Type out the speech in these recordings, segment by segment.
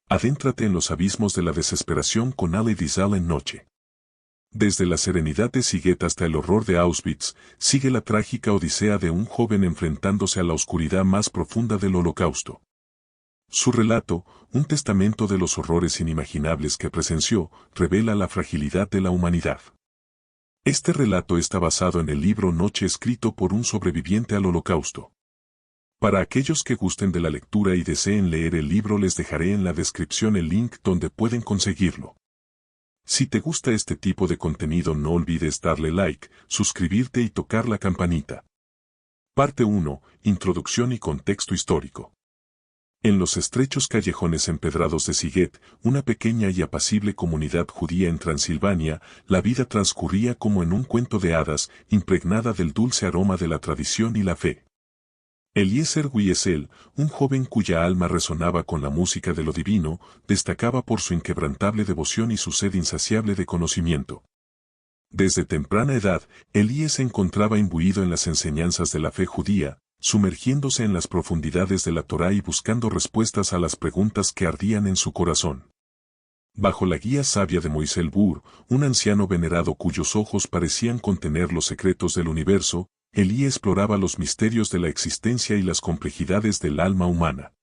Adéntrate en los abismos de la desesperación con Elie Wiesel en Noche. Desde la serenidad de Siget hasta el horror de Auschwitz, sigue la trágica odisea de un joven enfrentándose a la oscuridad más profunda del Holocausto. Su relato, un testamento de los horrores inimaginables que presenció, revela la fragilidad de la humanidad. Este relato está basado en el libro Noche escrito por un sobreviviente al Holocausto. Para aquellos que gusten de la lectura y deseen leer el libro, les dejaré en la descripción el link donde pueden conseguirlo. Si te gusta este tipo de contenido, no olvides darle like, suscribirte y tocar la campanita. Parte 1. Introducción y contexto histórico. En los estrechos callejones empedrados de Siget, una pequeña y apacible comunidad judía en Transilvania, la vida transcurría como en un cuento de hadas, impregnada del dulce aroma de la tradición y la fe. Eliezer Wiesel, un joven cuya alma resonaba con la música de lo divino, destacaba por su inquebrantable devoción y su sed insaciable de conocimiento. Desde temprana edad, Elie se encontraba imbuido en las enseñanzas de la fe judía, sumergiéndose en las profundidades de la Torá y buscando respuestas a las preguntas que ardían en su corazón. Bajo la guía sabia de Moisés Bur, un anciano venerado cuyos ojos parecían contener los secretos del universo, Elie exploraba los misterios de la existencia y las complejidades del alma humana.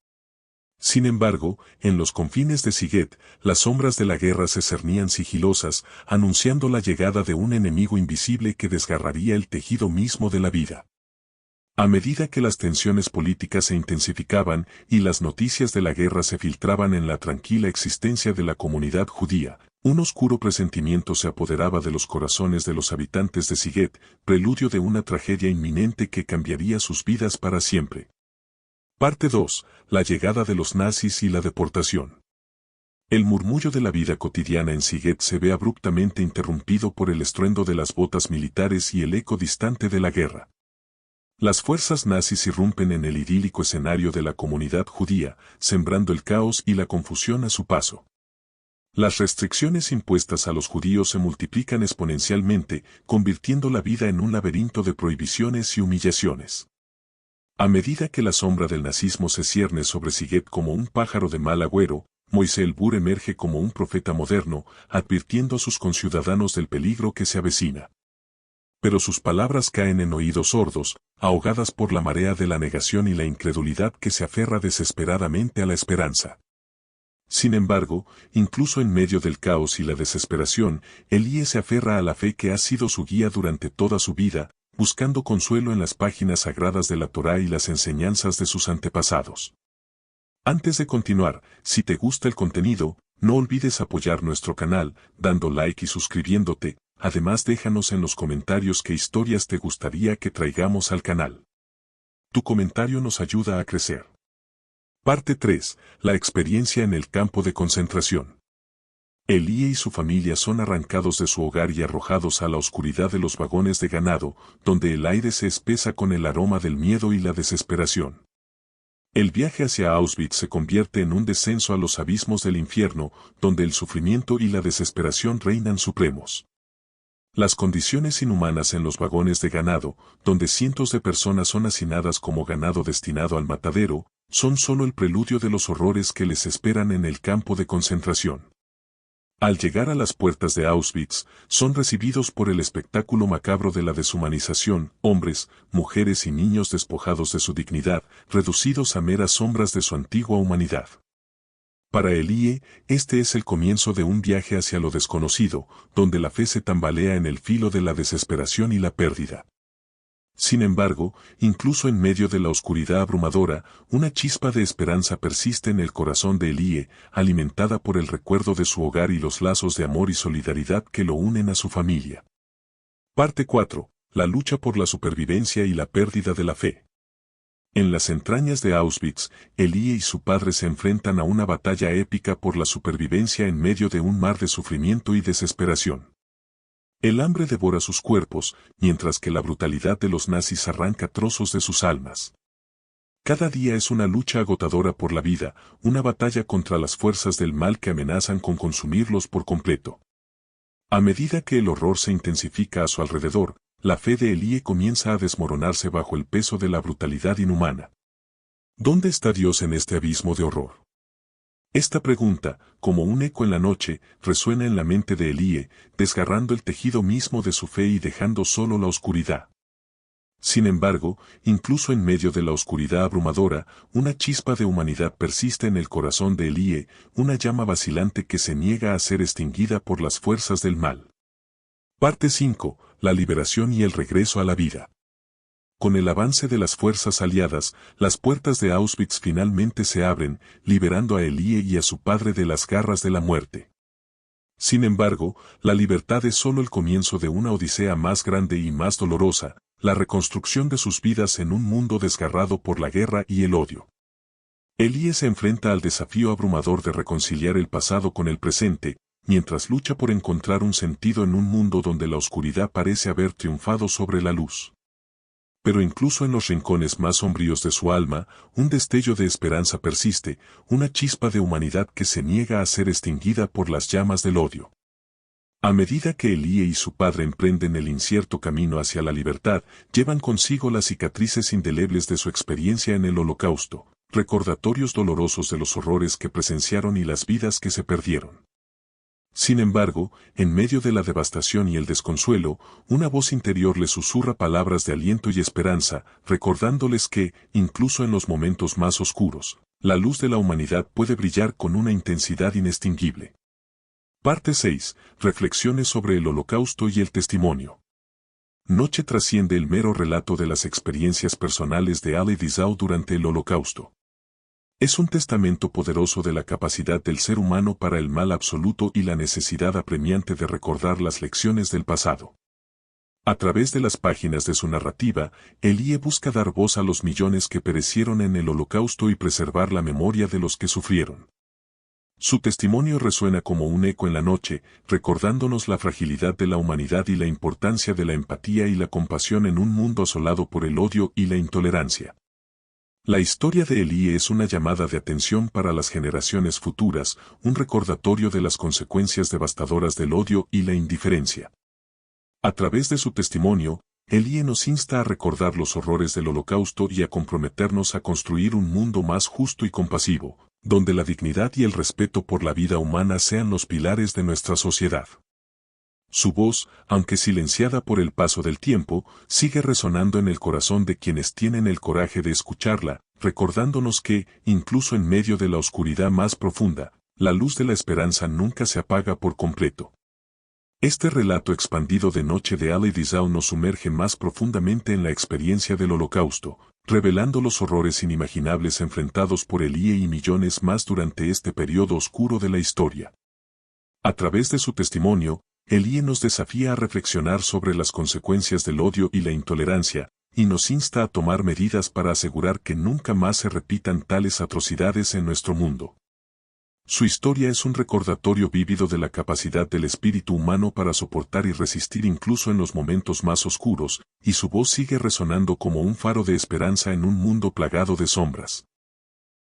Sin embargo, en los confines de Siget, las sombras de la guerra se cernían sigilosas, anunciando la llegada de un enemigo invisible que desgarraría el tejido mismo de la vida. A medida que las tensiones políticas se intensificaban y las noticias de la guerra se filtraban en la tranquila existencia de la comunidad judía, un oscuro presentimiento se apoderaba de los corazones de los habitantes de Siget, preludio de una tragedia inminente que cambiaría sus vidas para siempre. Parte 2. La llegada de los nazis y la deportación. El murmullo de la vida cotidiana en Siget se ve abruptamente interrumpido por el estruendo de las botas militares y el eco distante de la guerra. Las fuerzas nazis irrumpen en el idílico escenario de la comunidad judía, sembrando el caos y la confusión a su paso. Las restricciones impuestas a los judíos se multiplican exponencialmente, convirtiendo la vida en un laberinto de prohibiciones y humillaciones. A medida que la sombra del nazismo se cierne sobre Siget como un pájaro de mal agüero, Moisés Bur emerge como un profeta moderno, advirtiendo a sus conciudadanos del peligro que se avecina. Pero sus palabras caen en oídos sordos, ahogadas por la marea de la negación y la incredulidad que se aferra desesperadamente a la esperanza. Sin embargo, incluso en medio del caos y la desesperación, Elie se aferra a la fe que ha sido su guía durante toda su vida, buscando consuelo en las páginas sagradas de la Torá y las enseñanzas de sus antepasados. Antes de continuar, si te gusta el contenido, no olvides apoyar nuestro canal, dando like y suscribiéndote. Además, déjanos en los comentarios qué historias te gustaría que traigamos al canal. Tu comentario nos ayuda a crecer. Parte 3. La experiencia en el campo de concentración. Elie y su familia son arrancados de su hogar y arrojados a la oscuridad de los vagones de ganado, donde el aire se espesa con el aroma del miedo y la desesperación. El viaje hacia Auschwitz se convierte en un descenso a los abismos del infierno, donde el sufrimiento y la desesperación reinan supremos. Las condiciones inhumanas en los vagones de ganado, donde cientos de personas son hacinadas como ganado destinado al matadero, son solo el preludio de los horrores que les esperan en el campo de concentración. Al llegar a las puertas de Auschwitz, son recibidos por el espectáculo macabro de la deshumanización, hombres, mujeres y niños despojados de su dignidad, reducidos a meras sombras de su antigua humanidad. Para Elie, este es el comienzo de un viaje hacia lo desconocido, donde la fe se tambalea en el filo de la desesperación y la pérdida. Sin embargo, incluso en medio de la oscuridad abrumadora, una chispa de esperanza persiste en el corazón de Elie, alimentada por el recuerdo de su hogar y los lazos de amor y solidaridad que lo unen a su familia. Parte 4. La lucha por la supervivencia y la pérdida de la fe. En las entrañas de Auschwitz, Elie y su padre se enfrentan a una batalla épica por la supervivencia en medio de un mar de sufrimiento y desesperación. El hambre devora sus cuerpos, mientras que la brutalidad de los nazis arranca trozos de sus almas. Cada día es una lucha agotadora por la vida, una batalla contra las fuerzas del mal que amenazan con consumirlos por completo. A medida que el horror se intensifica a su alrededor, la fe de Elie comienza a desmoronarse bajo el peso de la brutalidad inhumana. ¿Dónde está Dios en este abismo de horror? Esta pregunta, como un eco en la noche, resuena en la mente de Elie, desgarrando el tejido mismo de su fe y dejando solo la oscuridad. Sin embargo, incluso en medio de la oscuridad abrumadora, una chispa de humanidad persiste en el corazón de Elie, una llama vacilante que se niega a ser extinguida por las fuerzas del mal. Parte 5. La liberación y el regreso a la vida. Con el avance de las fuerzas aliadas, las puertas de Auschwitz finalmente se abren, liberando a Elie y a su padre de las garras de la muerte. Sin embargo, la libertad es solo el comienzo de una odisea más grande y más dolorosa, la reconstrucción de sus vidas en un mundo desgarrado por la guerra y el odio. Elie se enfrenta al desafío abrumador de reconciliar el pasado con el presente, mientras lucha por encontrar un sentido en un mundo donde la oscuridad parece haber triunfado sobre la luz. Pero incluso en los rincones más sombríos de su alma, un destello de esperanza persiste, una chispa de humanidad que se niega a ser extinguida por las llamas del odio. A medida que Elie y su padre emprenden el incierto camino hacia la libertad, llevan consigo las cicatrices indelebles de su experiencia en el Holocausto, recordatorios dolorosos de los horrores que presenciaron y las vidas que se perdieron. Sin embargo, en medio de la devastación y el desconsuelo, una voz interior les susurra palabras de aliento y esperanza, recordándoles que, incluso en los momentos más oscuros, la luz de la humanidad puede brillar con una intensidad inextinguible. Parte 6. Reflexiones sobre el Holocausto y el testimonio. Noche trasciende el mero relato de las experiencias personales de Elie Wiesel durante el Holocausto. Es un testamento poderoso de la capacidad del ser humano para el mal absoluto y la necesidad apremiante de recordar las lecciones del pasado. A través de las páginas de su narrativa, Elie busca dar voz a los millones que perecieron en el Holocausto y preservar la memoria de los que sufrieron. Su testimonio resuena como un eco en la noche, recordándonos la fragilidad de la humanidad y la importancia de la empatía y la compasión en un mundo asolado por el odio y la intolerancia. La historia de Elie es una llamada de atención para las generaciones futuras, un recordatorio de las consecuencias devastadoras del odio y la indiferencia. A través de su testimonio, Elie nos insta a recordar los horrores del Holocausto y a comprometernos a construir un mundo más justo y compasivo, donde la dignidad y el respeto por la vida humana sean los pilares de nuestra sociedad. Su voz, aunque silenciada por el paso del tiempo, sigue resonando en el corazón de quienes tienen el coraje de escucharla, recordándonos que, incluso en medio de la oscuridad más profunda, la luz de la esperanza nunca se apaga por completo. Este relato expandido de Noche de Elie Wiesel nos sumerge más profundamente en la experiencia del Holocausto, revelando los horrores inimaginables enfrentados por Elie y millones más durante este periodo oscuro de la historia. A través de su testimonio, Elie nos desafía a reflexionar sobre las consecuencias del odio y la intolerancia, y nos insta a tomar medidas para asegurar que nunca más se repitan tales atrocidades en nuestro mundo. Su historia es un recordatorio vívido de la capacidad del espíritu humano para soportar y resistir incluso en los momentos más oscuros, y su voz sigue resonando como un faro de esperanza en un mundo plagado de sombras.